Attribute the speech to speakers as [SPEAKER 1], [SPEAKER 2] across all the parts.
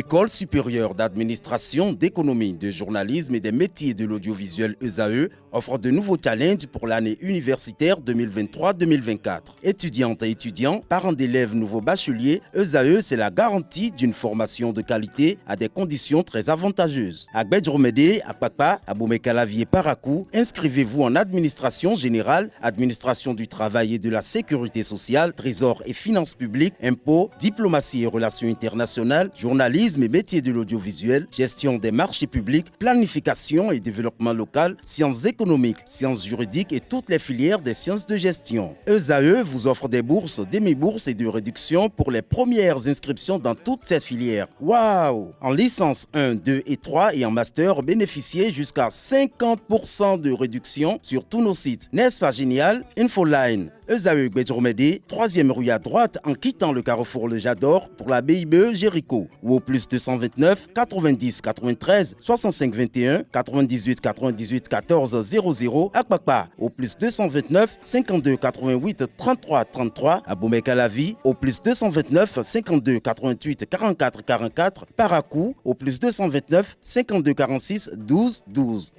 [SPEAKER 1] L'École supérieure d'administration, d'économie, de journalisme et des métiers de l'audiovisuel ESAE offre de nouveaux challenges pour l'année universitaire 2023-2024. Étudiantes et étudiants, parents d'élèves nouveaux bacheliers, ESAE, c'est la garantie d'une formation de qualité à des conditions très avantageuses. À Gbedjromede, à Papa, à Boumekalavi et Parakou, inscrivez-vous en administration générale, administration du travail et de la sécurité sociale, trésor et finances publiques, impôts, diplomatie et relations internationales, journalisme et métiers de l'audiovisuel, gestion des marchés publics, planification et développement local, sciences économiques, sciences juridiques et toutes les filières des sciences de gestion. ESAE vous offre des bourses, demi-bourses et de réductions pour les premières inscriptions dans toutes ces filières. Waouh! En licence 1, 2 et 3 et en master, bénéficiez jusqu'à 50% de réduction sur tous nos sites. N'est-ce pas génial? Infoline. ESAE Gbedjromede, 3e rue à droite en quittant le carrefour Le Jador pour la BIBE Jéricho ou au plus 229 90 93 65 21 98 98 14 00 à Kpakpa au plus 229 52 88 33 33 à Boumekalavi au plus 229 52 88 44 44 Parakou au plus 229 52 46 12 12.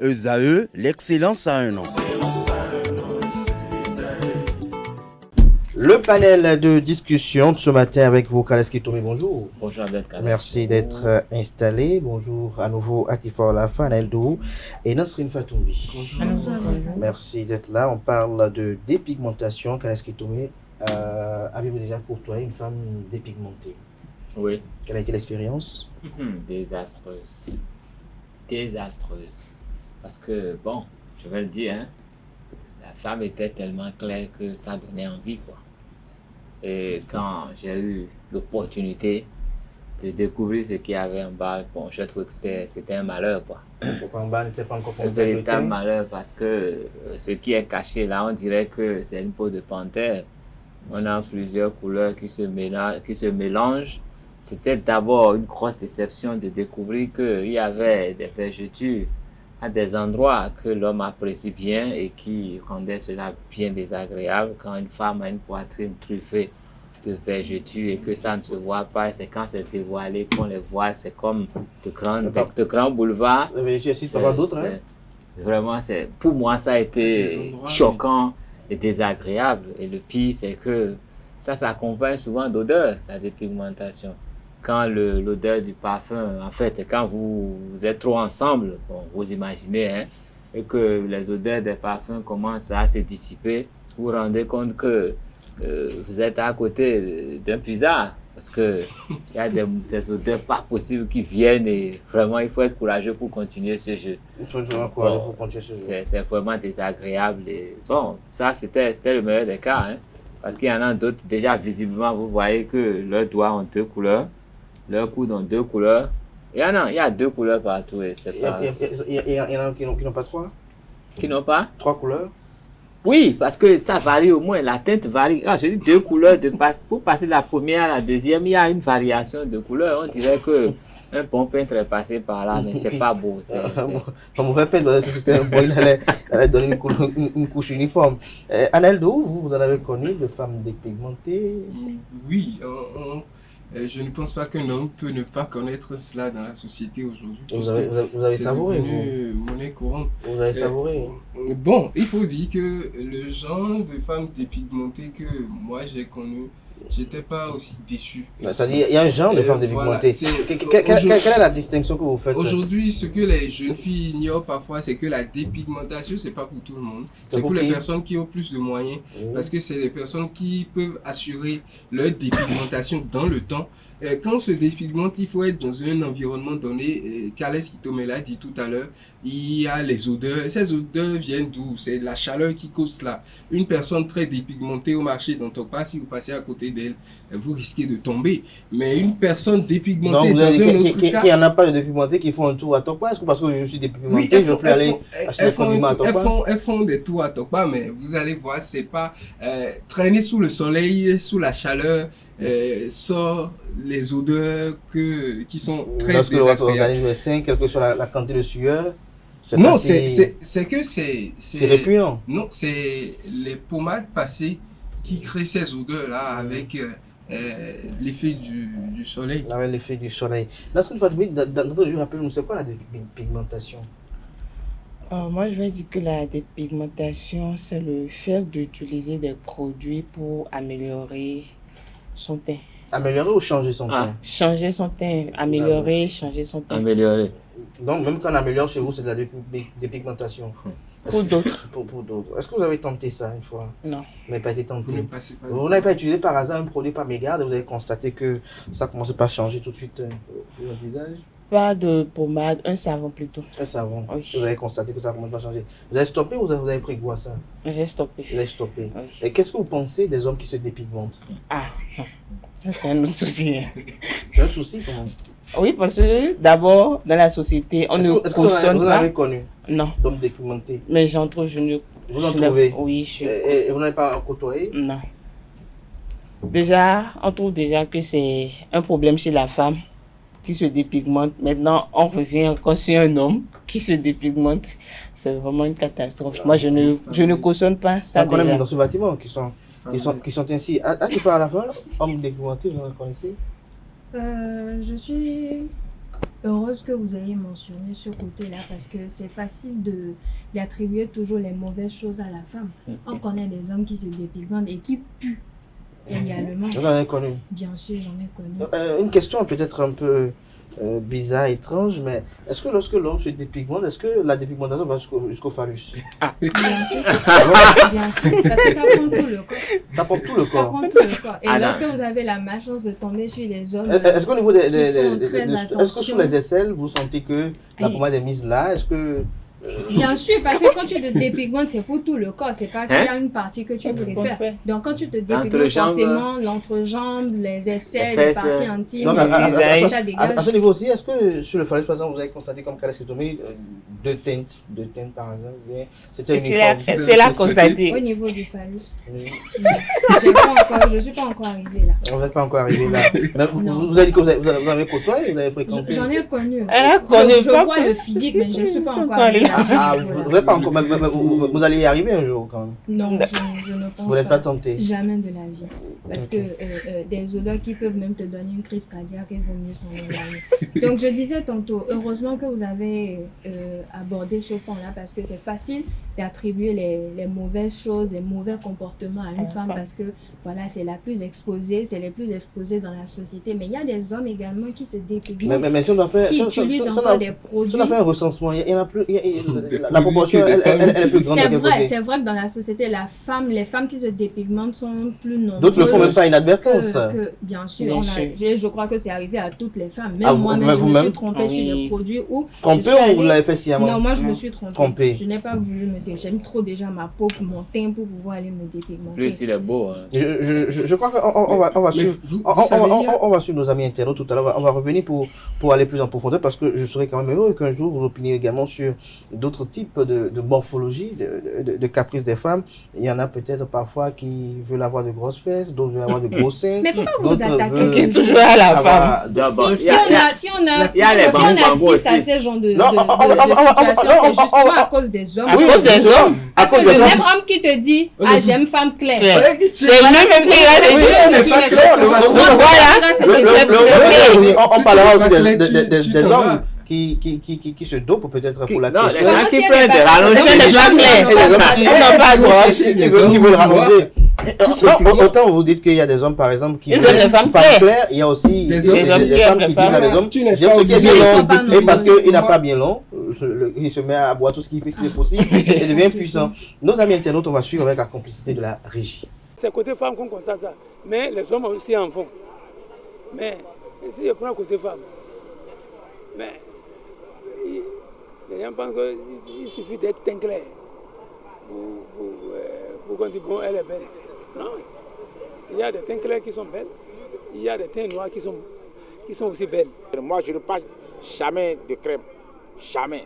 [SPEAKER 1] ESAE, l'excellence à un an.
[SPEAKER 2] Le panel de discussion de ce matin avec vous, Kaleski Tomé, bonjour.
[SPEAKER 3] Bonjour Abdelkader.
[SPEAKER 2] Merci d'être installé. Bonjour à nouveau Atifor Lafa, Naeldou et Nasrin Fatoumbi.
[SPEAKER 4] Bonjour.
[SPEAKER 2] Merci d'être là. On parle de dépigmentation. Kaleski Tomé, avez-vous déjà côtoyé une femme dépigmentée?
[SPEAKER 3] Oui.
[SPEAKER 2] Quelle a été l'expérience?
[SPEAKER 3] Désastreuse. Désastreuse. Parce que, bon, je vais le dire, hein, la femme était tellement claire que ça donnait envie, quoi. Et quand j'ai eu l'opportunité de découvrir ce qu'il y avait en bas, bon, je trouve que c'était un malheur, quoi.
[SPEAKER 2] Pourquoi en bas n'était pas encore
[SPEAKER 3] Un véritable malheur parce que ce qui est caché là, on dirait que c'est une peau de panthère. On a plusieurs couleurs qui se mélangent. C'était d'abord une grosse déception de découvrir qu'il y avait des vergetures à des endroits que l'homme apprécie bien et qui rendaient cela bien désagréable. Quand une femme a une poitrine truffée de vergetures et que ça ne se voit pas, c'est quand c'est dévoilé qu'on les voit, c'est comme de grands boulevards. Vraiment, pour moi, ça a été choquant et désagréable. Et le pire, c'est que ça s'accompagne souvent d'odeur, la dépigmentation. Quand l'odeur du parfum, en fait, quand vous êtes trop ensemble, bon, vous imaginez, hein, et que les odeurs des parfums commencent à se dissiper, vous vous rendez compte que vous êtes à côté d'un puisard, parce qu'il y a des odeurs pas possibles qui viennent et vraiment il faut être courageux pour continuer ce jeu. C'est vraiment désagréable. Et bon, ça c'était le meilleur des cas, hein, parce qu'il y en a d'autres, déjà visiblement, vous voyez que leurs doigts ont deux couleurs. Leurs coudes ont deux couleurs. Il y a deux couleurs partout. Et il
[SPEAKER 2] y en a qui n'ont pas trois?
[SPEAKER 3] Qui n'ont pas?
[SPEAKER 2] Trois couleurs?
[SPEAKER 3] Oui, parce que ça varie au moins. La teinte varie. Ah, je dis deux couleurs. Pour passer de la première à la deuxième, il y a une variation de couleurs. On dirait que un bon peintre est passé par là, mais c'est pas beau.
[SPEAKER 2] Un mauvais peintre, c'était un bon, il allait donner une couche uniforme. Aneldo, vous en avez connu de femmes dépigmentées?
[SPEAKER 4] Oui, je ne pense pas qu'un homme peut ne pas connaître cela dans la société aujourd'hui.
[SPEAKER 2] Vous avez savouré,
[SPEAKER 4] vous? Monnaie courante.
[SPEAKER 2] Vous avez savouré?
[SPEAKER 4] Bon, il faut dire que le genre de femmes dépigmentées que moi j'ai connu, j'étais pas aussi déçu.
[SPEAKER 2] C'est-à-dire, il y a un genre de femmes dépigmentées. Quelle est la distinction que vous faites?
[SPEAKER 4] Aujourd'hui, ce que les jeunes filles ignorent parfois, c'est que la dépigmentation, c'est pas pour tout le monde. C'est pour les personnes qui ont plus de moyens. Parce que c'est des personnes qui peuvent assurer leur dépigmentation dans le temps. Quand on se dépigmente, il faut être dans un environnement donné. Kaleski Tomé l'a dit tout à l'heure, il y a les odeurs. Ces odeurs viennent d'où? C'est de la chaleur qui cause cela. Une personne très dépigmentée au marché d'Antokpa, si vous passez à côté d'elle, vous risquez de tomber. Mais une personne dépigmentée dans un autre cas...
[SPEAKER 2] Il n'y en a pas de dépigmentés qui font un tour à Tokpa? Est-ce que parce que je suis dépigmenté, oui, je ne veux plus aller acheter des condiments à Tokpa?
[SPEAKER 4] Elles font des tours à Tokpa, mais vous allez voir, c'est pas traîner sous le soleil, sous la chaleur, sort les odeurs qui sont très désagréables.
[SPEAKER 2] Lorsque votre organisme est sain, quelle que soit la quantité de sueur,
[SPEAKER 4] non, c'est que c'est
[SPEAKER 2] répugnant.
[SPEAKER 4] Non, c'est les pommades passées qui créent ces odeurs-là avec l'effet du soleil.
[SPEAKER 2] Ah ouais, l'effet du soleil. Nasrin Fatoumi, d'entrée de jeu, rappelle-nous, c'est quoi la dépigmentation?
[SPEAKER 5] Moi, je vais dire que la dépigmentation, c'est le fait d'utiliser des produits pour améliorer son teint.
[SPEAKER 2] Améliorer ou changer son teint?
[SPEAKER 5] Changer son teint, améliorer, changer son teint.
[SPEAKER 3] Améliorer.
[SPEAKER 2] Donc, même quand on améliore chez vous, c'est de la dépigmentation.
[SPEAKER 5] Pour d'autres.
[SPEAKER 2] Pour d'autres. Est-ce que vous avez tenté ça une fois?
[SPEAKER 5] Non.
[SPEAKER 2] Vous n'avez pas été tenté.
[SPEAKER 4] Vous
[SPEAKER 2] Vous n'avez pas utilisé par hasard un produit par mégarde et vous avez constaté que ça commençait pas à changer tout de suite votre visage?
[SPEAKER 5] Pas de pommade, un savon plutôt.
[SPEAKER 2] Un savon.
[SPEAKER 5] Oui.
[SPEAKER 2] Vous avez constaté que ça commence pas à changer. Vous avez stoppé ou vous avez pris goût à ça?
[SPEAKER 5] J'ai stoppé.
[SPEAKER 2] Vous avez stoppé.
[SPEAKER 5] Oui.
[SPEAKER 2] Et qu'est-ce que vous pensez des hommes qui se dépigmentent?
[SPEAKER 5] Ça c'est un autre souci.
[SPEAKER 2] C'est un souci comment?
[SPEAKER 5] Oui, parce que d'abord, dans la société, on ne cautionne
[SPEAKER 2] vous en
[SPEAKER 5] pas.
[SPEAKER 2] avez connu
[SPEAKER 5] Non,
[SPEAKER 2] d'hommes dépigmentés?
[SPEAKER 5] mais j'en trouve, je ne...
[SPEAKER 2] Vous en
[SPEAKER 5] je
[SPEAKER 2] trouvez?
[SPEAKER 5] n'ai- Oui, je...
[SPEAKER 2] Et vous n'avez pas côtoyé?
[SPEAKER 5] Non. Déjà, on trouve déjà que c'est un problème chez la femme qui se dépigmente. Maintenant, on revient encore sur un homme qui se dépigmente. C'est vraiment une catastrophe. Moi, je ne cautionne pas ça
[SPEAKER 2] Ça connaît
[SPEAKER 5] déjà.
[SPEAKER 2] dans ce bâtiment qui sont ainsi. Tu parles à la fin, hommes dépigmentés, vous en connaissez?
[SPEAKER 6] Je suis heureuse que vous ayez mentionné ce côté-là parce que c'est facile d'attribuer toujours les mauvaises choses à la femme. On connaît des hommes qui se dépigmentent et qui puent également.
[SPEAKER 2] Vous en avez connu?
[SPEAKER 6] Bien sûr, j'en ai connu.
[SPEAKER 2] Une question peut-être un peu bizarre, étrange, mais est-ce que lorsque l'homme se dépigmente, est-ce que la dépigmentation va jusqu'au phallus?
[SPEAKER 6] Bien sûr, parce que ça prend tout le corps.
[SPEAKER 2] Ça prend tout le
[SPEAKER 6] Ça
[SPEAKER 2] corps.
[SPEAKER 6] prend tout le corps. Et
[SPEAKER 3] Ah, non.
[SPEAKER 6] lorsque vous avez la malchance de tomber sur des hommes...
[SPEAKER 2] Est-ce qu'au niveau
[SPEAKER 6] font très
[SPEAKER 2] est-ce que
[SPEAKER 6] attention.
[SPEAKER 2] sous les aisselles, vous sentez que la
[SPEAKER 5] Aïe.
[SPEAKER 2] pommade est mise là? Est-ce que
[SPEAKER 6] Bien sûr, parce que quand tu te dépigmentes, c'est pour tout le corps. C'est pas qu'il y a une partie que tu
[SPEAKER 5] On peut
[SPEAKER 6] préfères.
[SPEAKER 5] faire.
[SPEAKER 6] Donc, quand tu te dépigmentes,
[SPEAKER 3] L'entrejambe.
[SPEAKER 6] forcément, l'entrejambe, les aisselles,
[SPEAKER 3] Les
[SPEAKER 6] les
[SPEAKER 3] fesses.
[SPEAKER 6] parties intimes,
[SPEAKER 2] non, mais
[SPEAKER 5] visage.
[SPEAKER 6] ça
[SPEAKER 2] à
[SPEAKER 6] dégage.
[SPEAKER 2] ce niveau aussi, est-ce que sur le phallus, par exemple, vous avez constaté comme calescotomie deux teintes par exemple? Bien, c'était uniforme.
[SPEAKER 5] C'est là constaté.
[SPEAKER 6] Au niveau du phallus.
[SPEAKER 2] Oui.
[SPEAKER 6] Je suis pas encore arrivée là.
[SPEAKER 2] Vous n'êtes pas encore arrivé là. Mais
[SPEAKER 6] Non.
[SPEAKER 2] vous avez dit que vous avez côtoyé, vous avez fréquenté.
[SPEAKER 6] J'en ai connu.
[SPEAKER 5] Elle a connu,
[SPEAKER 6] Je
[SPEAKER 5] pas
[SPEAKER 6] vois
[SPEAKER 5] que-
[SPEAKER 6] le physique, mais je ne suis pas encore
[SPEAKER 5] Encore
[SPEAKER 6] arrivée
[SPEAKER 5] là.
[SPEAKER 6] là.
[SPEAKER 2] Ah, vous n'êtes pas encore. Vous allez y arriver un jour quand même.
[SPEAKER 6] Non, je ne pense
[SPEAKER 2] Vous n'êtes pas
[SPEAKER 6] pas.
[SPEAKER 2] tenté.
[SPEAKER 6] Jamais de la vie. Parce
[SPEAKER 2] Ok.
[SPEAKER 6] que des odeurs qui peuvent même te donner une crise cardiaque, il vaut mieux s'en éloigner. Donc je disais tantôt, heureusement que vous avez abordé ce point-là parce que c'est facile d'attribuer les mauvaises choses, les mauvais comportements à une femme parce que voilà, c'est la plus exposée, c'est les plus exposées dans la société. Mais il y a des hommes également qui se dépigmentent,
[SPEAKER 2] Mais si on doit faire,
[SPEAKER 6] qui utilisent encore des
[SPEAKER 2] si
[SPEAKER 6] produits.
[SPEAKER 2] on a fait un recensement, il y en a plus, la proportion, elle est plus grande de quel côté?
[SPEAKER 6] C'est vrai que dans la société, les femmes qui se dépigmentent sont plus nombreuses.
[SPEAKER 2] D'autres le font même pas inadvertance.
[SPEAKER 6] Bien sûr,
[SPEAKER 5] Bien sûr.
[SPEAKER 6] je crois que c'est arrivé à toutes les femmes. Même
[SPEAKER 2] Ah,
[SPEAKER 6] moi-même, je me
[SPEAKER 2] vous-même?
[SPEAKER 6] suis trompée sur
[SPEAKER 5] Oui.
[SPEAKER 6] des produits où...
[SPEAKER 2] Trompé
[SPEAKER 6] je suis allée-
[SPEAKER 2] ou vous l'avez fait sciemment?
[SPEAKER 6] Non, moi je me
[SPEAKER 5] Non.
[SPEAKER 6] suis trompée.
[SPEAKER 2] Trompée.
[SPEAKER 6] Je n'ai pas voulu me dépigmenter. J'aime trop déjà ma peau, mon teint pour pouvoir aller me dépigmenter.
[SPEAKER 3] Plus il est beau. Hein.
[SPEAKER 2] Je crois qu'on va
[SPEAKER 4] Mais
[SPEAKER 2] suivre.
[SPEAKER 4] vous
[SPEAKER 2] On
[SPEAKER 4] savez, il y a-
[SPEAKER 2] va suivre nos amis internautes tout à l'heure. On va revenir pour aller plus en profondeur parce que je serais quand même heureux qu'un jour vous opiniez également sur d'autres types de morphologie, de caprices des femmes. Il y en a peut-être parfois qui veulent avoir de grosses fesses, d'autres veulent avoir de gros seins.
[SPEAKER 6] Mais pourquoi vous
[SPEAKER 2] d'autres
[SPEAKER 6] attaquez
[SPEAKER 2] veulent
[SPEAKER 5] Qui est toujours à la femme.
[SPEAKER 2] avoir-
[SPEAKER 3] D'abord,
[SPEAKER 6] Si on assiste à ces genres de
[SPEAKER 2] Non,
[SPEAKER 6] situations, c'est justement à cause des hommes.
[SPEAKER 5] À cause des hommes.
[SPEAKER 2] À
[SPEAKER 6] Parce
[SPEAKER 2] cause
[SPEAKER 6] que
[SPEAKER 2] des
[SPEAKER 6] le
[SPEAKER 2] femmes.
[SPEAKER 6] même homme qui te dit « Ah, j'aime femme claire ».
[SPEAKER 5] Claire. C'est
[SPEAKER 6] Voilà,
[SPEAKER 5] lui-même qui a
[SPEAKER 6] c'est-
[SPEAKER 5] décidé.
[SPEAKER 6] c'est-
[SPEAKER 4] pas
[SPEAKER 6] c'est-
[SPEAKER 4] clair, le
[SPEAKER 6] Moi,
[SPEAKER 4] matin.
[SPEAKER 6] c'est
[SPEAKER 5] Voilà.
[SPEAKER 6] ça, c'est
[SPEAKER 5] Le-
[SPEAKER 6] clair.
[SPEAKER 2] On
[SPEAKER 4] Si
[SPEAKER 2] parlera
[SPEAKER 4] tu
[SPEAKER 2] aussi
[SPEAKER 4] veux pas clair, tu
[SPEAKER 2] des
[SPEAKER 4] t'en
[SPEAKER 2] hommes
[SPEAKER 4] vas.
[SPEAKER 2] qui se dopent peut-être pour la
[SPEAKER 3] Non, les
[SPEAKER 2] sexuelle.
[SPEAKER 3] gens
[SPEAKER 6] Comment
[SPEAKER 3] qui
[SPEAKER 6] si elle
[SPEAKER 3] prennent
[SPEAKER 6] est
[SPEAKER 3] de
[SPEAKER 6] pas-
[SPEAKER 3] rallonger.
[SPEAKER 5] Mais les gens clairs.
[SPEAKER 2] Et les hommes qui
[SPEAKER 5] n'ont pas le droit.
[SPEAKER 2] qui veulent rallonger. Autant vous dites qu'il y a des hommes par exemple qui
[SPEAKER 5] Ils aiment les femmes claires.
[SPEAKER 2] il y a aussi
[SPEAKER 4] Des
[SPEAKER 2] des
[SPEAKER 4] hommes
[SPEAKER 5] qui
[SPEAKER 2] femmes
[SPEAKER 5] aiment
[SPEAKER 2] qui
[SPEAKER 5] les
[SPEAKER 2] disent
[SPEAKER 5] femmes.
[SPEAKER 2] à des hommes
[SPEAKER 4] Tu n'es
[SPEAKER 2] j'aime
[SPEAKER 4] pas
[SPEAKER 2] ce qui est
[SPEAKER 4] obligé
[SPEAKER 2] bien
[SPEAKER 6] de
[SPEAKER 2] long
[SPEAKER 6] pas non
[SPEAKER 2] et parce
[SPEAKER 6] plus.
[SPEAKER 2] qu'il n'a pas bien long il se met à boire tout ce qui est possible et devient puissant. Nos amis internautes, on va suivre avec la complicité de la régie.
[SPEAKER 7] C'est côté femme qu'on constate ça. Mais les hommes aussi en font. Mais si je prends côté femme, mais les gens pensent qu'il suffit d'être teint clair pour qu'on dise bon, elle est belle. Non. Il y a des teints clairs qui sont belles. Il y a des teints noirs qui sont aussi belles.
[SPEAKER 8] Moi, je ne passe jamais de crème. Jamais.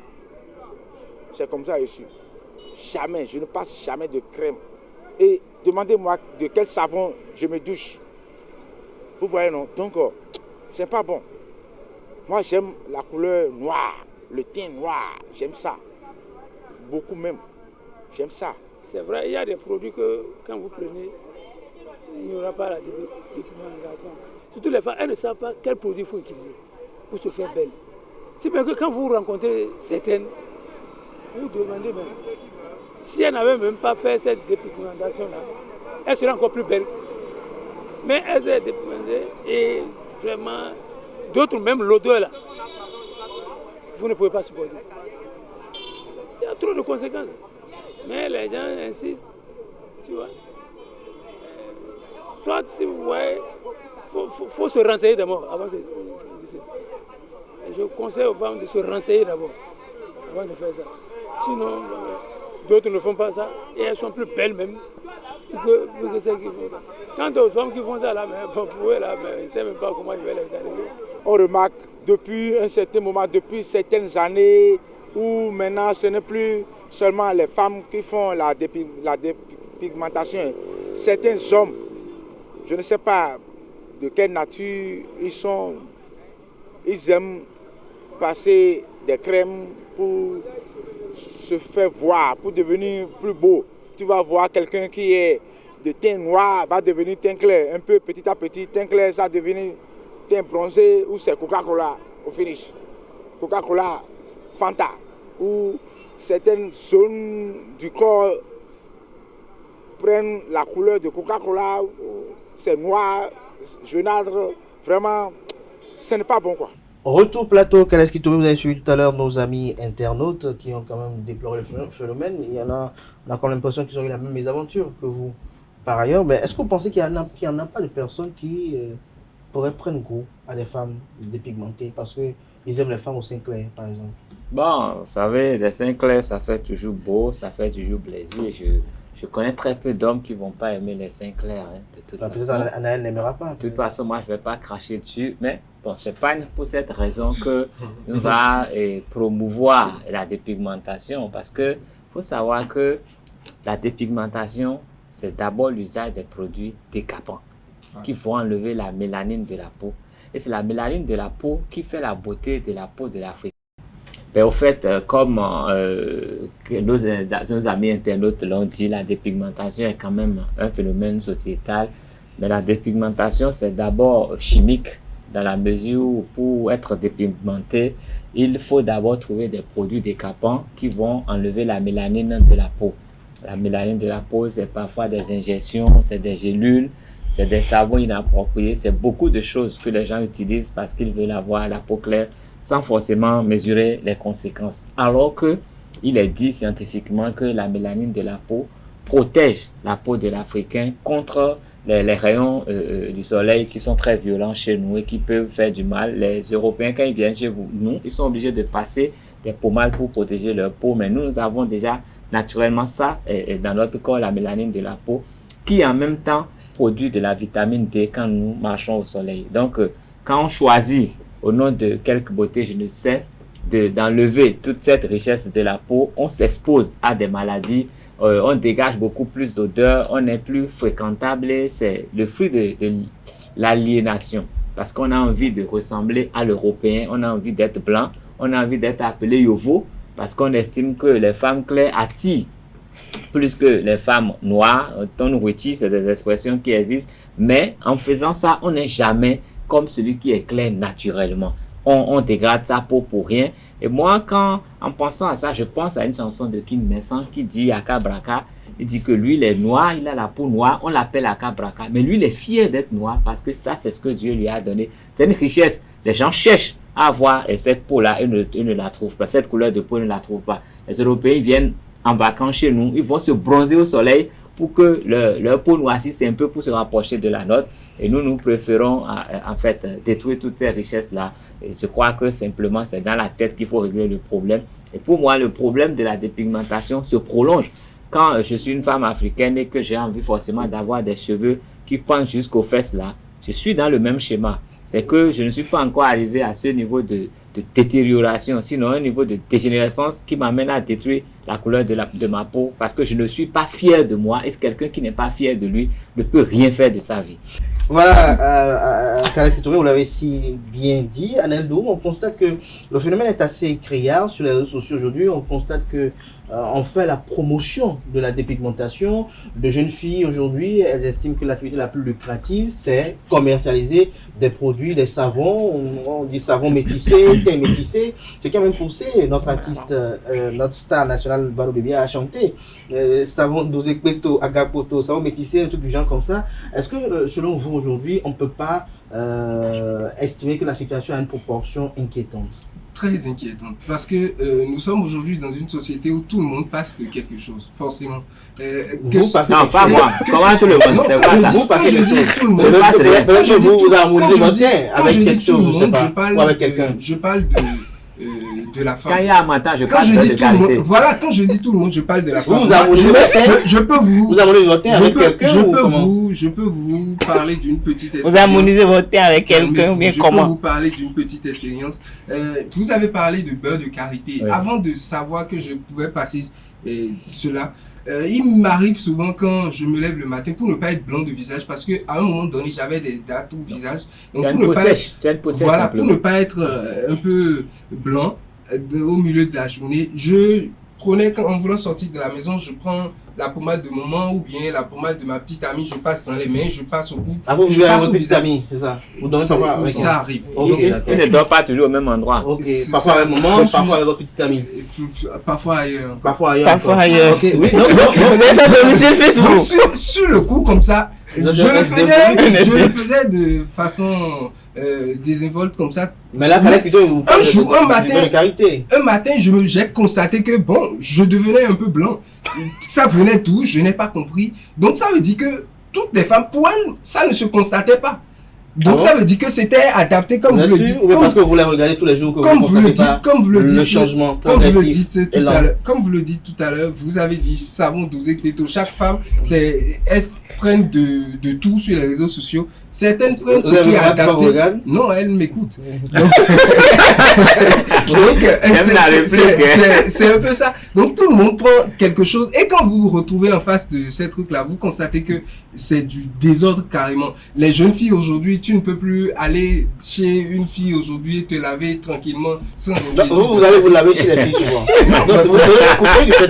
[SPEAKER 8] C'est comme ça, je suis. Jamais. Je ne passe jamais de crème. Et demandez-moi de quel savon je me douche. Vous voyez, non? Donc, c'est pas bon. Moi, j'aime la couleur noire, le teint noir. J'aime ça. Beaucoup même. J'aime ça.
[SPEAKER 7] C'est vrai, il y a des produits que quand vous prenez, il n'y aura pas la dépigmentation. Surtout les femmes, elles ne savent pas quel produit il faut utiliser pour se faire belle. Si bien que quand vous rencontrez certaines, vous demandez même, si elles n'avaient même pas fait cette dépigmentation-là, elles seraient encore plus belles. Mais elles sont dépigmentées et vraiment, d'autres même l'odeur là, vous ne pouvez pas supporter. Il y a trop de conséquences. Mais les gens insistent, tu vois. Soit si vous voyez, faut se renseigner d'abord avant de. Je conseille aux femmes de se renseigner d'abord avant de faire ça. Sinon, d'autres ne font pas ça et elles sont plus belles même que celles qui font ça. Quant aux femmes qui font ça là, pour eux là, je ne sais même pas comment ils veulent les arriver.
[SPEAKER 8] On remarque depuis un certain moment, depuis certaines années, où maintenant ce n'est plus seulement les femmes qui font la dépigmentation. Certains hommes, je ne sais pas de quelle nature ils aiment passer des crèmes pour se faire voir, pour devenir plus beau. Tu vas voir quelqu'un qui est de teint noir, va devenir teint clair, un peu petit à petit, teint clair, ça va devenir teint bronzé, ou c'est Coca-Cola au finish. Coca-Cola, Fanta, ou certaines zones du corps prennent la couleur de Coca-Cola, c'est noir, jaunâtre, vraiment, ce n'est pas bon quoi.
[SPEAKER 2] Retour plateau, Kalaski Touré, vous avez suivi tout à l'heure nos amis internautes qui ont quand même déploré le phénomène. On a quand même l'impression qu'ils ont eu la même mésaventure que vous. Par ailleurs, mais est-ce que vous pensez qu'il n'y en a pas de personnes qui pourraient prendre goût à des femmes dépigmentées parce qu'ils aiment les femmes au sein clair, par exemple?
[SPEAKER 3] Bon, vous savez, les seins clairs, ça fait toujours beau, ça fait toujours plaisir. Je connais très peu d'hommes qui ne vont pas aimer les seins clairs. Hein, de toute façon.
[SPEAKER 2] Peut-être Anaël n'aimera pas.
[SPEAKER 3] De toute façon, moi, je ne vais pas cracher dessus. Mais bon, ce n'est pas pour cette raison qu'on va promouvoir la dépigmentation. Parce qu'il faut savoir que la dépigmentation, c'est d'abord l'usage des produits décapants qui vont enlever la mélanine de la peau. Et c'est la mélanine de la peau qui fait la beauté de la peau de l'Afrique. Mais au fait, comme nos amis internautes l'ont dit, la dépigmentation est quand même un phénomène sociétal. Mais la dépigmentation, c'est d'abord chimique, dans la mesure où pour être dépigmenté, il faut d'abord trouver des produits décapants qui vont enlever la mélanine de la peau. La mélanine de la peau, c'est parfois des injections, c'est des gélules, c'est des savons inappropriés, c'est beaucoup de choses que les gens utilisent parce qu'ils veulent avoir la peau claire sans forcément mesurer les conséquences. Alors qu'il est dit scientifiquement que la mélanine de la peau protège la peau de l'Africain contre les rayons du soleil qui sont très violents chez nous et qui peuvent faire du mal. Les Européens, quand ils viennent chez nous, ils sont obligés de passer des pommades pour protéger leur peau, mais nous avons déjà naturellement ça dans notre corps, la mélanine de la peau, qui en même temps produit de la vitamine D quand nous marchons au soleil. Donc, quand on choisit, au nom de quelque beauté, je ne sais, d'enlever toute cette richesse de la peau, on s'expose à des maladies, on dégage beaucoup plus d'odeur, on est plus fréquentable et c'est le fruit de l'aliénation. Parce qu'on a envie de ressembler à l'Européen, on a envie d'être blanc, on a envie d'être appelé Yovo, parce qu'on estime que les femmes claires attirent plus que les femmes noires. Tonouiti, c'est des expressions qui existent, mais en faisant ça, on n'est jamais comme celui qui est clair naturellement. On dégrade sa peau pour rien. Et moi, en pensant à ça, je pense à une chanson de King Messan qui dit Aka Braka. Il dit que lui, il est noir, il a la peau noire, on l'appelle Aka Braka. Mais lui, il est fier d'être noir parce que ça, c'est ce que Dieu lui a donné. C'est une richesse. Les gens cherchent à avoir cette peau-là et ne la trouvent pas. Cette couleur de peau, ils ne la trouvent pas. Les Européens viennent en vacances chez nous, ils vont se bronzer au soleil pour que leur peau noircisse un peu pour se rapprocher de la nôtre. Et nous préférons en fait détruire toutes ces richesses-là. Et je crois que simplement c'est dans la tête qu'il faut régler le problème. Et pour moi, le problème de la dépigmentation se prolonge. Quand je suis une femme africaine et que j'ai envie forcément d'avoir des cheveux qui pendent jusqu'aux fesses là, je suis dans le même schéma. C'est que je ne suis pas encore arrivé à ce niveau de détérioration, sinon un niveau de dégénérescence qui m'amène à détruire la couleur de ma peau parce que je ne suis pas fier de moi et quelqu'un qui n'est pas fier de lui ne peut rien faire de sa vie.
[SPEAKER 2] Voilà, Kalaski Touré, vous l'avez si bien dit. Anaël Doum, on constate que le phénomène est assez criard sur les réseaux sociaux aujourd'hui. On constate que on fait la promotion de la dépigmentation. De jeunes filles aujourd'hui, elles estiment que l'activité la plus lucrative, c'est commercialiser des produits, des savons. On dit savon métissé, thé métissé. C'est quand même poussé notre artiste, notre star national Valo Bébé a chanté. Savon dosé Kweto, Agapoto, savon métissé, un truc du genre comme ça. Est-ce que selon vous aujourd'hui, on ne peut pas estimer que la situation a une proportion inquiétante?
[SPEAKER 4] Très inquiétante, parce que nous sommes aujourd'hui dans une société où tout le monde passe de quelque chose, forcément.
[SPEAKER 2] Vous passez
[SPEAKER 3] Non, pas moi. Comment tout le monde? C'est pas ça.
[SPEAKER 2] Vous passez quelque chose.
[SPEAKER 4] Tout le monde
[SPEAKER 3] passe rien.
[SPEAKER 2] Peut-être que vous harmonisez votre bien
[SPEAKER 4] quand
[SPEAKER 2] avec
[SPEAKER 4] je
[SPEAKER 2] quelque
[SPEAKER 4] dis tout le
[SPEAKER 2] chose, je sais
[SPEAKER 4] monde,
[SPEAKER 2] pas, ou avec quelqu'un.
[SPEAKER 4] je parle de la femme.
[SPEAKER 3] Quand il y a un matin, je
[SPEAKER 4] Quand
[SPEAKER 3] parle
[SPEAKER 4] je
[SPEAKER 3] de
[SPEAKER 4] dis tout le monde,
[SPEAKER 3] qualité.
[SPEAKER 4] voilà, quand je dis tout le monde, je parle de la femme.
[SPEAKER 2] Vous
[SPEAKER 4] Moi,
[SPEAKER 2] harmonisez votre bien.
[SPEAKER 4] je peux vous,
[SPEAKER 2] Vous harmonisez votre bien avec quelqu'un ou comment?
[SPEAKER 4] je peux vous parler d'une petite expérience.
[SPEAKER 5] Vous harmonisez votre thé avec quelqu'un ou bien
[SPEAKER 4] Je peux
[SPEAKER 5] comment?
[SPEAKER 4] vous parler d'une petite expérience. Vous avez parlé de beurre de karité.
[SPEAKER 3] Oui.
[SPEAKER 4] Avant de savoir que je pouvais passer cela, il m'arrive souvent quand je me lève le matin pour ne pas être blanc de visage, parce qu'à un moment donné, j'avais des dates au visage. Donc,
[SPEAKER 3] Tu as
[SPEAKER 4] pour
[SPEAKER 3] une
[SPEAKER 4] ne pas
[SPEAKER 3] peau
[SPEAKER 4] être,
[SPEAKER 3] sèche. Tu as une peau sèche,
[SPEAKER 4] voilà, pour
[SPEAKER 3] simplement.
[SPEAKER 4] ne pas être un peu blanc au milieu de la journée, je prenais, en voulant sortir de la maison, je prends la pommade de maman ou bien la pommade de ma petite amie, je passe dans les mains, je passe au cou.
[SPEAKER 2] Ah, vous
[SPEAKER 4] je
[SPEAKER 2] vivez avec
[SPEAKER 4] passe
[SPEAKER 2] votre
[SPEAKER 4] au
[SPEAKER 2] petite
[SPEAKER 4] visage.
[SPEAKER 2] amie, c'est ça? Vous donnez
[SPEAKER 4] Ça,
[SPEAKER 2] parfois avec
[SPEAKER 4] ça arrive.
[SPEAKER 2] Ok,
[SPEAKER 4] Donc,
[SPEAKER 2] d'accord.
[SPEAKER 3] Il ne dort pas toujours au même endroit.
[SPEAKER 2] Ok,
[SPEAKER 4] C'est
[SPEAKER 2] parfois
[SPEAKER 4] ça.
[SPEAKER 2] avec maman,
[SPEAKER 4] Je suis-
[SPEAKER 2] parfois avec votre petite amie.
[SPEAKER 4] Parfois ailleurs.
[SPEAKER 2] Parfois ailleurs.
[SPEAKER 5] Parfois
[SPEAKER 2] encore.
[SPEAKER 5] ailleurs.
[SPEAKER 2] Ok, oui.
[SPEAKER 5] Vous avez ça domicile
[SPEAKER 4] Donc,
[SPEAKER 5] Facebook?
[SPEAKER 4] sur le coup, comme ça, je
[SPEAKER 2] Vous
[SPEAKER 4] le
[SPEAKER 2] avez
[SPEAKER 4] faisais de façon désinvolte comme ça.
[SPEAKER 2] Mais là, Calais, plutôt, vous parlez
[SPEAKER 4] Un jour, un matin,
[SPEAKER 2] de carité.
[SPEAKER 4] Un matin, j'ai constaté que bon, je devenais un peu blanc. Ça venait d'où? Je n'ai pas compris. Donc ça veut dire que toutes les femmes, pour elles, ça ne se constatait pas. Donc
[SPEAKER 2] Ah bon?
[SPEAKER 4] ça veut dire que c'était adapté comme vous le
[SPEAKER 2] Là-dessus,
[SPEAKER 4] dites.
[SPEAKER 2] ou bien parce que vous les regardez tous les jours que
[SPEAKER 4] Comme
[SPEAKER 2] vous
[SPEAKER 4] vous le
[SPEAKER 2] constatez
[SPEAKER 4] dites,
[SPEAKER 2] pas
[SPEAKER 4] comme vous le dites,
[SPEAKER 2] changement
[SPEAKER 4] comme vous le
[SPEAKER 2] progressif
[SPEAKER 4] dites
[SPEAKER 2] et
[SPEAKER 4] tout
[SPEAKER 2] lent.
[SPEAKER 4] à l'heure, comme vous le dites tout à l'heure, vous avez dit savon dosé Cléto. Chaque femme, elles prennent de tout sur les réseaux sociaux. Certaines prennent ce
[SPEAKER 2] Vous avez
[SPEAKER 4] qui est
[SPEAKER 2] regardé ça, vous
[SPEAKER 4] adapté.
[SPEAKER 2] regardez?
[SPEAKER 4] Non, elles m'écoutent.
[SPEAKER 3] J'aime la réplique.
[SPEAKER 4] C'est un peu ça. Donc tout le monde prend quelque chose et quand vous vous retrouvez en face de ces trucs-là, vous constatez que c'est du désordre carrément. Les jeunes filles aujourd'hui, tu ne peux plus aller chez une fille aujourd'hui et te laver tranquillement sans
[SPEAKER 2] Donc, vous allez vous laver chez les filles souvent. Donc, vous êtes coupé du fait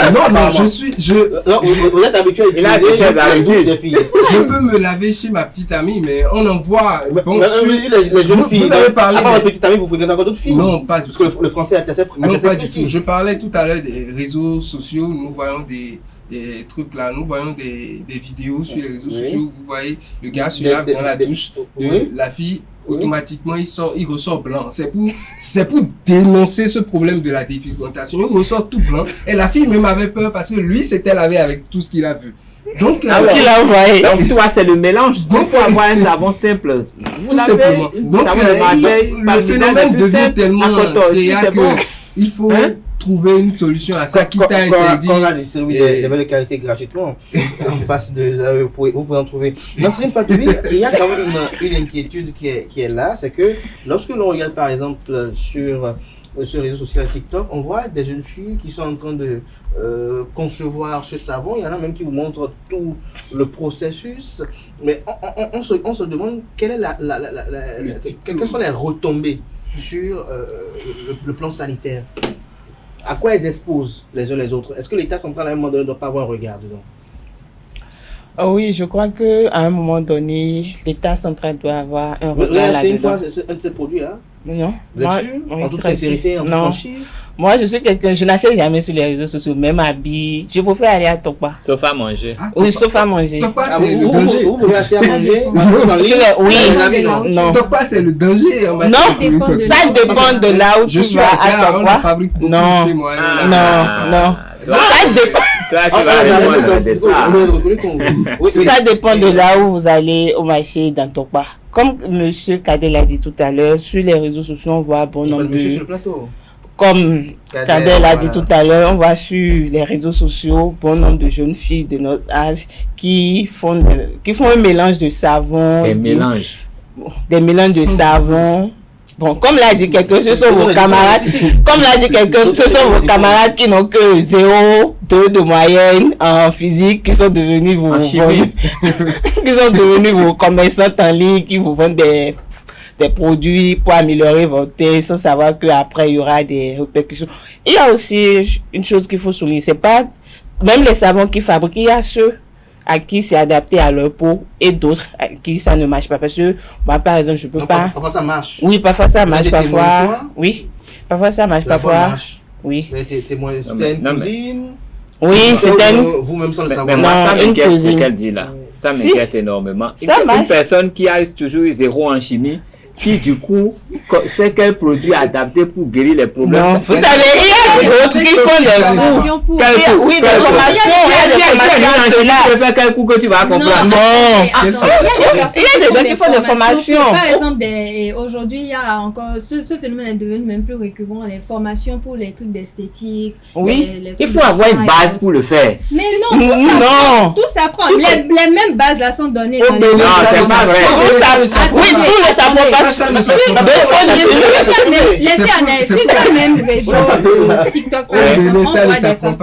[SPEAKER 4] Non,
[SPEAKER 2] vous êtes habitué
[SPEAKER 3] Il a
[SPEAKER 2] à utiliser
[SPEAKER 3] déjà
[SPEAKER 2] les douches
[SPEAKER 3] l'habitude.
[SPEAKER 2] des filles.
[SPEAKER 4] je peux me laver chez ma petite amie, mais on en voit. Bon,
[SPEAKER 2] Mais
[SPEAKER 4] sur-
[SPEAKER 2] les jeunes
[SPEAKER 4] vous
[SPEAKER 2] filles,
[SPEAKER 4] avez parlé
[SPEAKER 2] à part
[SPEAKER 4] des-
[SPEAKER 2] votre petite amie, vous fréquentez encore d'autres filles?
[SPEAKER 4] Non, pas du
[SPEAKER 2] Parce
[SPEAKER 4] tout.
[SPEAKER 2] que le français a assez
[SPEAKER 4] Non, pas du
[SPEAKER 2] précis.
[SPEAKER 4] tout. Je parlais tout à l'heure des réseaux sociaux. Nous voyons des trucs là. Nous voyons des vidéos sur les réseaux
[SPEAKER 2] Oui.
[SPEAKER 4] sociaux. Vous voyez le gars se
[SPEAKER 2] Des-
[SPEAKER 4] lave
[SPEAKER 2] des-
[SPEAKER 4] dans la
[SPEAKER 2] des-
[SPEAKER 4] douche de
[SPEAKER 2] oui.
[SPEAKER 4] la fille.
[SPEAKER 2] Oui.
[SPEAKER 4] Automatiquement, il ressort blanc. C'est pour dénoncer ce problème de la dépigmentation. Il ressort tout blanc. Et la fille même avait peur parce que lui s'était lavé avec tout ce qu'il a vu. Donc,
[SPEAKER 5] Qui l'a envoyé?
[SPEAKER 3] Donc, toi, c'est le mélange. Donc, il faut avoir un savon simple. Vous
[SPEAKER 4] tout
[SPEAKER 3] l'avez,
[SPEAKER 4] simplement. Donc,
[SPEAKER 3] savon de Marseille, pas
[SPEAKER 4] le
[SPEAKER 3] de
[SPEAKER 4] phénomène
[SPEAKER 3] plus
[SPEAKER 4] devient
[SPEAKER 3] simple,
[SPEAKER 4] tellement
[SPEAKER 3] à coton,
[SPEAKER 4] réel
[SPEAKER 3] c'est
[SPEAKER 4] que
[SPEAKER 3] bon.
[SPEAKER 4] il faut
[SPEAKER 3] Hein?
[SPEAKER 4] trouver une solution à ça. Quitte à interdire.
[SPEAKER 2] Quand on a distribué des verres de qualité gratuitement en face de vous pouvez en trouver. Nasrine Fatoubi, il y a quand même une inquiétude qui est là, c'est que lorsque l'on regarde par exemple sur le réseau social TikTok, on voit des jeunes filles qui sont en train de concevoir ce savon. Il y en a même qui vous montrent tout le processus. Mais on se demande quelle est quelles sont les retombées sur le plan sanitaire. À quoi elles exposent les uns les autres? Est-ce que l'État central à un moment donné ne doit pas avoir un regard dedans?
[SPEAKER 5] Oh oui, je crois qu'à un moment donné, l'État central doit avoir un regard
[SPEAKER 2] C'est une
[SPEAKER 5] là-dedans.
[SPEAKER 2] fois, c'est un de ces produits-là.
[SPEAKER 5] Non.
[SPEAKER 2] Vous êtes
[SPEAKER 5] Moi-
[SPEAKER 2] sûr?
[SPEAKER 5] oui,
[SPEAKER 2] En toute
[SPEAKER 5] très
[SPEAKER 2] sincérité,
[SPEAKER 5] sûr.
[SPEAKER 2] en toute
[SPEAKER 5] Non.
[SPEAKER 2] franchise?
[SPEAKER 5] Moi, je suis quelqu'un, je n'achète jamais sur les réseaux sociaux, même habillé. Je préfère aller à Topa.
[SPEAKER 3] Sauf à manger.
[SPEAKER 4] Ah,
[SPEAKER 5] Oui, sauf à manger.
[SPEAKER 4] Topa,
[SPEAKER 2] Ah,
[SPEAKER 4] c'est le
[SPEAKER 2] vous
[SPEAKER 4] danger.
[SPEAKER 2] pouvez acheter à manger?
[SPEAKER 5] Sur les- oui.
[SPEAKER 2] Les amis, non.
[SPEAKER 5] Non.
[SPEAKER 4] Topa, c'est le danger. en matière
[SPEAKER 5] Non,
[SPEAKER 4] de glucose.
[SPEAKER 5] ça dépend de là où
[SPEAKER 4] Je
[SPEAKER 5] tu
[SPEAKER 4] suis
[SPEAKER 5] vas
[SPEAKER 4] à Dia,
[SPEAKER 5] à
[SPEAKER 4] on en
[SPEAKER 5] Topa.
[SPEAKER 4] fabrique beaucoup
[SPEAKER 5] Non.
[SPEAKER 4] chez moi.
[SPEAKER 5] Non.
[SPEAKER 3] Toi,
[SPEAKER 5] Ça dépend.
[SPEAKER 3] toi, tu
[SPEAKER 2] Ah,
[SPEAKER 3] vas
[SPEAKER 2] ah,
[SPEAKER 3] répondre
[SPEAKER 2] ah,
[SPEAKER 3] à des
[SPEAKER 2] on
[SPEAKER 3] ça.
[SPEAKER 2] est reconnu qu'on- Oui, oui.
[SPEAKER 5] Ça dépend de là où vous allez au marché dans Topa. Comme monsieur Kadel l'a dit tout à l'heure, sur les réseaux sociaux, on voit bon nombre
[SPEAKER 2] Monsieur sur
[SPEAKER 5] de...
[SPEAKER 2] le plateau.
[SPEAKER 5] Comme
[SPEAKER 2] Kadel,
[SPEAKER 5] Kadel l'a dit
[SPEAKER 2] voilà.
[SPEAKER 5] tout à l'heure, on voit sur les réseaux sociaux bon nombre de jeunes filles de notre âge qui font un mélange de savon,
[SPEAKER 3] Des mélanges.
[SPEAKER 5] des mélanges de savon. Bon, comme l'a dit quelqu'un, ce sont vos camarades, comme l'a dit quelqu'un, ce sont vos camarades qui n'ont que 0, 2 de moyenne en physique, qui sont devenus
[SPEAKER 3] En chimie.
[SPEAKER 5] qui sont devenus vos commerçants en ligne, qui vous vendent des produits pour améliorer votre teint sans savoir qu'après il y aura des répercussions. Il y a aussi une chose qu'il faut souligner, c'est pas même les savons qu'ils fabriquent, il y a ceux à qui c'est adapté à leur peau et d'autres à qui ça ne marche pas. Parce que moi, par exemple, je peux pas.
[SPEAKER 2] Parfois ça marche.
[SPEAKER 5] Oui, parfois ça marche, parfois. Oui, parfois ça marche, parfois. Oui.
[SPEAKER 2] C'était une cousine.
[SPEAKER 5] Oui, c'était
[SPEAKER 2] vous-même sans le savoir.
[SPEAKER 3] Mais moi, ça m'inquiète ce qu'elle dit là. Ça m'inquiète énormément. Une personne qui a toujours eu 0 en chimie, qui du coup sait quel produit adapté pour guérir les problèmes.
[SPEAKER 5] Non, vous savez, il y a d'autres qui font des cours. Oui, des formations. Il y a des formations.
[SPEAKER 3] Tu peux faire quel coup que tu vas comprendre.
[SPEAKER 5] Non. Il y a des gens qui font des formations.
[SPEAKER 6] Par exemple, aujourd'hui, il y a encore ce phénomène est devenu même plus récurrent, les formations pour les trucs d'esthétique.
[SPEAKER 5] Oui.
[SPEAKER 3] Il faut avoir une base pour le faire.
[SPEAKER 6] Mais non, tout s'apprend. Les mêmes bases là sont données dans les.
[SPEAKER 3] Non, c'est pas vrai.
[SPEAKER 5] Oui, tout ne s'apprend pas.
[SPEAKER 6] Sur ce même réseau, TikTok par exemple, on voit des femmes.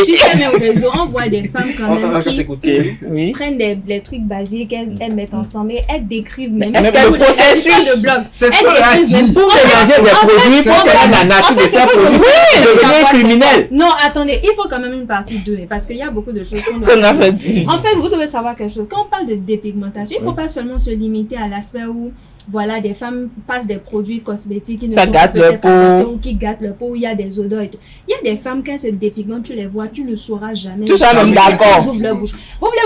[SPEAKER 6] Sur ce même réseau, on voit des femmes quand même qui prennent des trucs basiques, elles mettent ensemble et elles décrivent même
[SPEAKER 5] le processus
[SPEAKER 6] de blog.
[SPEAKER 4] C'est ce qu'on a dit.
[SPEAKER 3] Pour mélanger des produits, pour connaître la nature de ces produits, devenir criminel.
[SPEAKER 6] Non, attendez, il faut quand même une partie 2 parce qu'il y a beaucoup de choses qu'on doit
[SPEAKER 5] faire.
[SPEAKER 6] En fait, vous devez savoir quelque chose. Quand on parle de dépigmentation, il ne faut pas seulement se limiter à l'aspect où voilà, des femmes passent des produits cosmétiques qui ne sont
[SPEAKER 5] gâte leur peau
[SPEAKER 6] ou qui gâtent leur peau, où il y a des odeurs et tout. Il y a des femmes, quand elles se dépigmentent, tu les vois, tu ne sauras jamais.
[SPEAKER 5] Tu seras même d'accord.
[SPEAKER 6] Vous voulez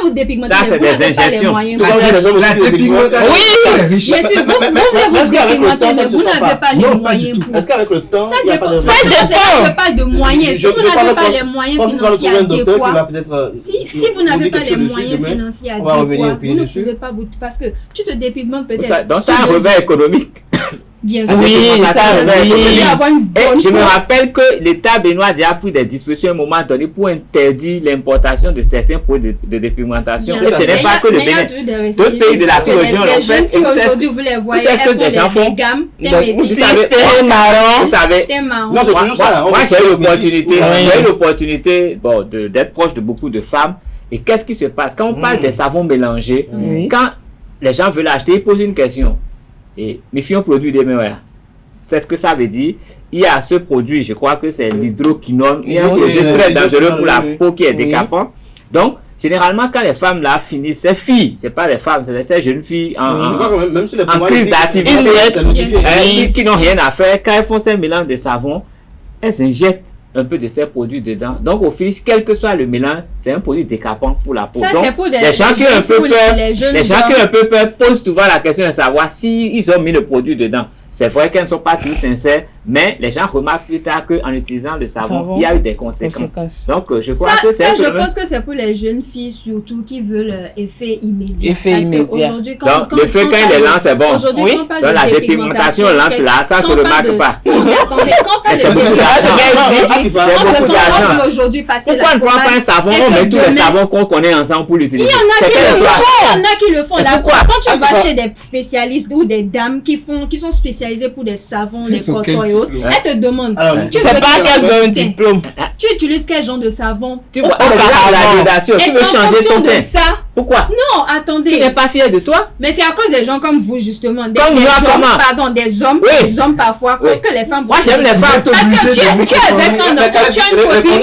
[SPEAKER 6] vous dépigmenter,
[SPEAKER 3] ça, c'est des injections.
[SPEAKER 6] La
[SPEAKER 4] dépigmentation,
[SPEAKER 6] oui, bien sûr, vous voulez vous dépigmenter, mais vous n'avez pas les moyens pour.
[SPEAKER 2] Est-ce qu'avec le temps,
[SPEAKER 6] ça dépend. Je parle de moyens. Si vous n'avez pas les moyens financiers adéquats, si vous n'avez pas les moyens financiers adéquats, vous ne pouvez pas, parce que tu te dépigmentes peut-être.
[SPEAKER 3] Donc ça a un revers économique.
[SPEAKER 6] Bien sûr.
[SPEAKER 5] Oui,
[SPEAKER 3] je me rappelle que l'État béninois a pris des dispositions à un moment donné pour interdire l'importation de certains produits de dépigmentation. Et ce n'est pas que le Bénin. D'autres pays de la sous-région l'ont fait.
[SPEAKER 6] Aujourd'hui, vous les voyez, elles font des gammes.
[SPEAKER 5] C'était marrant.
[SPEAKER 3] Vous savez, moi j'ai eu l'opportunité d'être proche de beaucoup de femmes. Et qu'est-ce qui se passe? Quand on parle des savons mélangés, quand les gens veulent acheter, ils posent une question. Et méfions produit des meilleurs. C'est ce que ça veut dire. Il y a ce produit, je crois que c'est l'hydroquinone. Il y a un produit très dangereux pour la peau qui est décapant. Donc, généralement, quand les femmes là finissent, ces filles, c'est pas les femmes, c'est ces jeunes filles en crise d'activité, qui n'ont rien à faire. Quand elles font ces mélanges de savon, elles injectent un peu de ces produits dedans. Donc, au final, quel que soit le mélange, c'est un produit décapant pour la peau.
[SPEAKER 6] Ça,
[SPEAKER 3] donc,
[SPEAKER 6] c'est pour
[SPEAKER 3] les gens qui ont un peu peur, posent souvent la question de savoir s'ils ont mis le produit dedans. C'est vrai qu'elles ne sont pas tous sincères, mais les gens remarquent plus tard qu'en utilisant le savon, il y a eu des conséquences. Donc, je crois que c'est...
[SPEAKER 6] je pense que c'est pour les jeunes filles surtout qui veulent effet immédiat.
[SPEAKER 5] Aujourd'hui,
[SPEAKER 3] donc, le fait quand il est lent, c'est bon.
[SPEAKER 6] Oui.
[SPEAKER 3] Dans la dépigmentation lente, là, ça ne se remarque pas.
[SPEAKER 6] Attendez, quand
[SPEAKER 3] c'est beaucoup d'argent. Pourquoi on ne prend pas un savon, on met tous les savons qu'on connaît ensemble pour l'utiliser?
[SPEAKER 6] Il y en a qui le font. Quand tu vas chez des spécialistes ou des dames qui sont spécialisées pour des savons, les cotons et autres, elles te demandent.
[SPEAKER 5] Tu sais pas qu'elles ont un diplôme.
[SPEAKER 6] Tu utilises quel genre de savon?
[SPEAKER 3] Tu vois, la gradation, tu veux changer ton teint. Pourquoi?
[SPEAKER 6] Non, attendez.
[SPEAKER 3] Tu n'es pas fier de toi?
[SPEAKER 6] Mais c'est à cause des gens comme vous, justement.
[SPEAKER 3] Comme moi, comment?
[SPEAKER 6] Pardon, des hommes parfois, que les femmes.
[SPEAKER 3] Moi, j'aime les femmes.
[SPEAKER 6] Parce que tu es avec un homme, tu as une copine.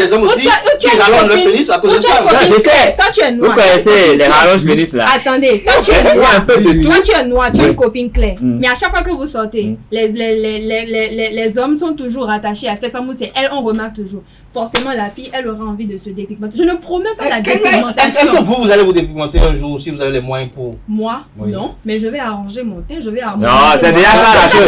[SPEAKER 2] Les hommes aussi, tu rallonges le pénis à cause de ça.
[SPEAKER 3] Je sais.
[SPEAKER 6] Quand tu es noir.
[SPEAKER 3] Vous connaissez les rallonges pénis là.
[SPEAKER 6] Attendez, quand tu es noir, tu as une copine claire. Mais à chaque fois que vous sortez, les hommes sont toujours attachés à ces femmes où c'est elles, on remarque toujours. Forcément, la fille, elle aura envie de se dépigmenter. Je ne promets pas la dépigmentation.
[SPEAKER 2] Est-ce que vous allez vous dépigmenter un jour si vous avez les moyens pour?
[SPEAKER 6] Moi, non. Mais je vais arranger mon teint, je vais arranger.
[SPEAKER 3] Non, c'est déjà ça la chose.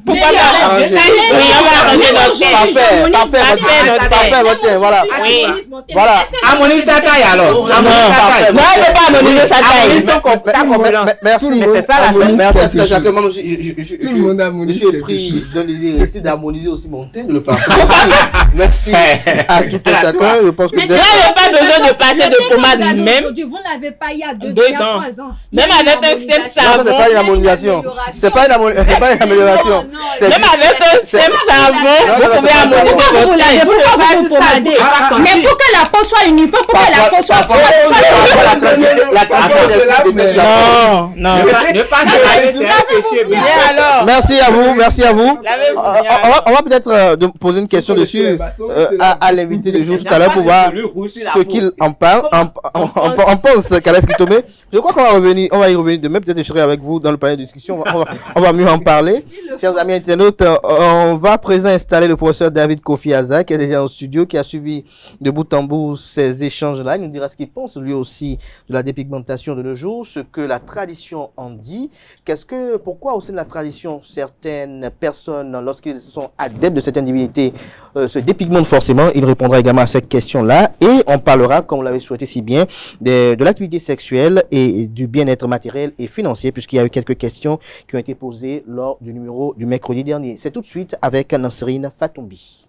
[SPEAKER 5] Pourquoi pas? Oui, on va arranger notre teint.
[SPEAKER 2] Parfait, voilà.
[SPEAKER 5] Voilà.
[SPEAKER 3] Harmonise ta taille alors.
[SPEAKER 5] Non, elle ne peut pas harmoniser sa taille.
[SPEAKER 2] Merci.
[SPEAKER 3] Mais c'est ça la chose.
[SPEAKER 2] Merci, Jacques.
[SPEAKER 4] Tout le monde harmonise.
[SPEAKER 2] Je suis pris d'un désir ici d'harmoniser aussi mon teint, de le parfaire. Merci à tout un chacun. Je pense que
[SPEAKER 5] vous n'avez pas besoin de passer de pommade même.
[SPEAKER 6] aujourd'hui. Vous n'avez pas il y a 2
[SPEAKER 5] ans.
[SPEAKER 6] 3 ans.
[SPEAKER 5] Même avec un système savon.
[SPEAKER 2] C'est pas une harmonisation. C'est pas une amélioration.
[SPEAKER 5] Même avec un système savon, vous pouvez harmoniser
[SPEAKER 6] Pourquoi vous l'avez? Pourquoi vous pomadez? Mais pour que la peau soit uniforme, pour que la peau soit
[SPEAKER 5] non.
[SPEAKER 3] Ne pas se laver, c'est un péché.
[SPEAKER 5] Bien alors.
[SPEAKER 2] Merci à vous, merci à vous.
[SPEAKER 5] Lavez-vous
[SPEAKER 2] On va peut-être poser une question dessus à l'invité du jour tout à l'heure pour voir ce qu'il en parle. On pense, Kales Kitome. Je crois qu'on va y revenir demain. Peut-être je serai avec vous dans le panel de discussion. On va mieux en parler. Chers amis internautes, on va à présent installer le professeur David Kofi Aza, qui est déjà au studio, qui a suivi de bout en bout ces échanges-là. Il nous dira ce qu'il pense lui aussi de la dépigmentation de nos jours, ce que la tradition en dit. Pourquoi au sein de la tradition, certaines personnes, lorsqu'ils sont adeptes de certaines divinités, se dépigmentent forcément? Il répondra également à cette question-là. Et on parlera, comme vous l'avez souhaité si bien, de l'activité sexuelle et du bien-être matériel et financier, puisqu'il y a eu quelques questions qui ont été posées lors du numéro du mercredi dernier. C'est tout de suite avec Nasrine Fatoumbi.